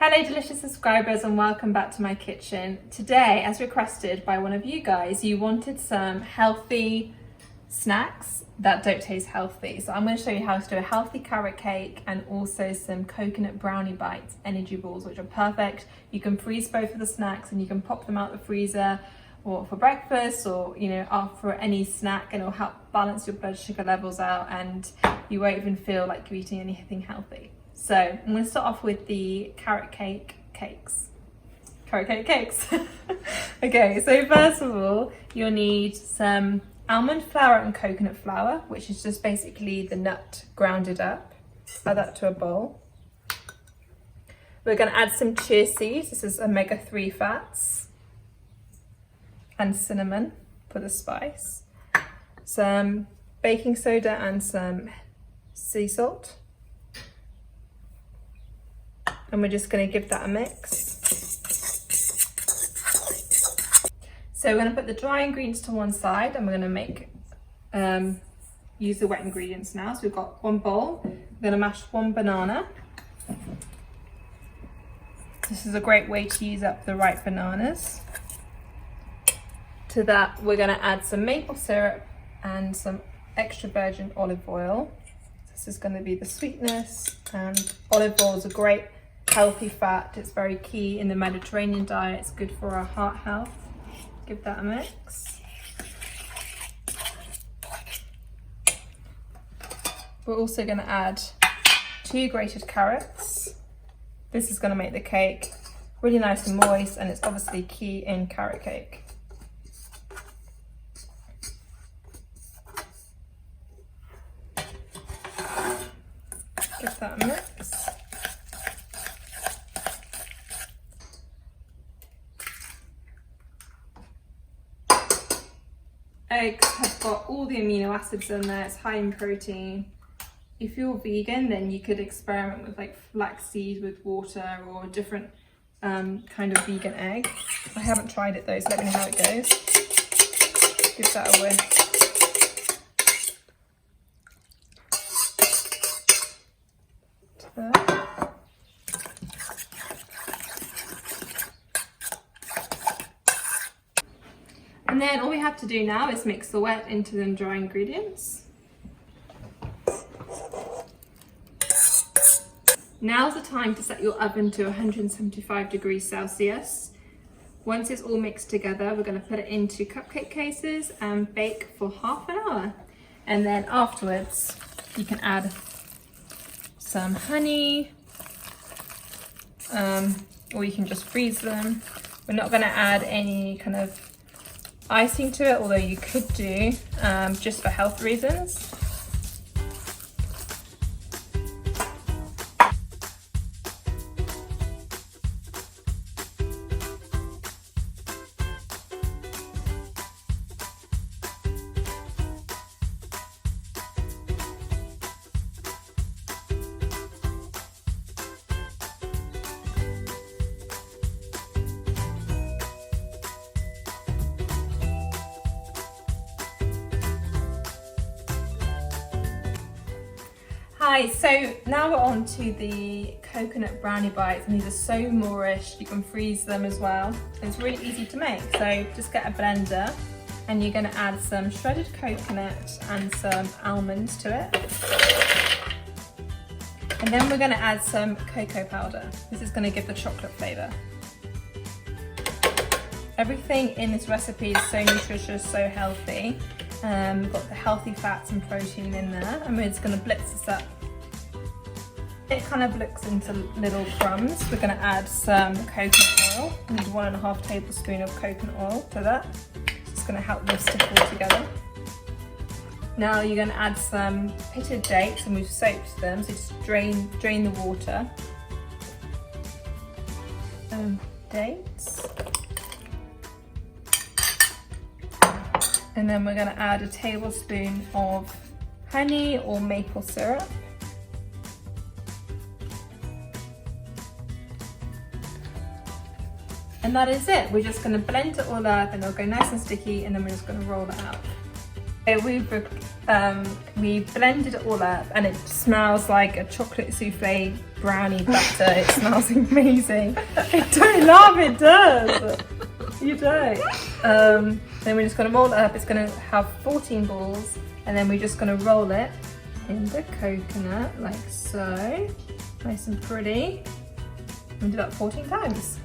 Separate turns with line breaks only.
Hello delicious subscribers and welcome back to my kitchen. Today, as requested by one of you guys, you wanted some healthy snacks that don't taste healthy. So I'm going to show you how to do a healthy carrot cake and also some coconut brownie bites, energy balls, which are perfect. You can freeze both of the snacks and you can pop them out the freezer or for breakfast or after any snack, and it'll help balance your blood sugar levels out and you won't even feel like you're eating anything healthy. So I'm going to start off with the carrot cake cakes. Okay, so first of all, you'll need some almond flour and coconut flour, which is just basically the nut grounded up. Add that to a bowl. We're going to add some chia seeds. This is omega-3 fats. And cinnamon for the spice. Some baking soda and some sea salt. And we're just going to give that a mix. So we're going to put the dry ingredients to one side and we're going to use the wet ingredients now. So we've got one bowl. We're going to mash one banana. This is a great way to use up the ripe bananas. To that we're going to add some maple syrup and some extra virgin olive oil. This is going to be the sweetness, and olive oil is a great healthy fat. It's very key in the Mediterranean diet. It's good for our heart health. Give that a mix. We're also going to add 2 grated carrots. This is going to make the cake really nice and moist, and it's obviously key in carrot cake. Give that a mix. Eggs have got all the amino acids in there. It's high in protein. If you're vegan, then you could experiment with like flaxseed with water or a different kind of vegan egg. I haven't tried it though, so let me know how it goes. Give that a whisk. And then all we have to do now is mix the wet into the dry ingredients. Now's the time to set your oven to 175 degrees Celsius. Once it's all mixed together, we're going to put it into cupcake cases and bake for half an hour. And then afterwards, you can add some honey, or you can just freeze them. We're not going to add any kind of icing to it, although you could do, just for health reasons. Hi, so now we're on to the coconut brownie bites, and these are so nourished. You can freeze them as well. It's really easy to make. So just get a blender and you're going to add some shredded coconut and some almonds to it. And then we're going to add some cocoa powder. This is going to give the chocolate flavour. Everything in this recipe is so nutritious, so healthy. We've got the healthy fats and protein in there, and we're just going to blitz this up. It kind of looks into little crumbs. We're going to add some coconut oil. We need 1.5 tablespoons of coconut oil to that. It's going to help them stick all together. Now you're going to add some pitted dates, and we've soaked them, so just drain the water. Dates. And then we're going to add a tablespoon of honey or maple syrup. And that is it. We're just going to blend it all up and it'll go nice and sticky, and then we're just going to roll it out. So we've We blended it all up and it smells like a chocolate souffle brownie batter. It smells amazing. Don't laugh, it does. You don't. Then we're just going to roll it up. It's going to have 14 balls, and then we're just going to roll it in the coconut like so. Nice and pretty. And do that 14 times.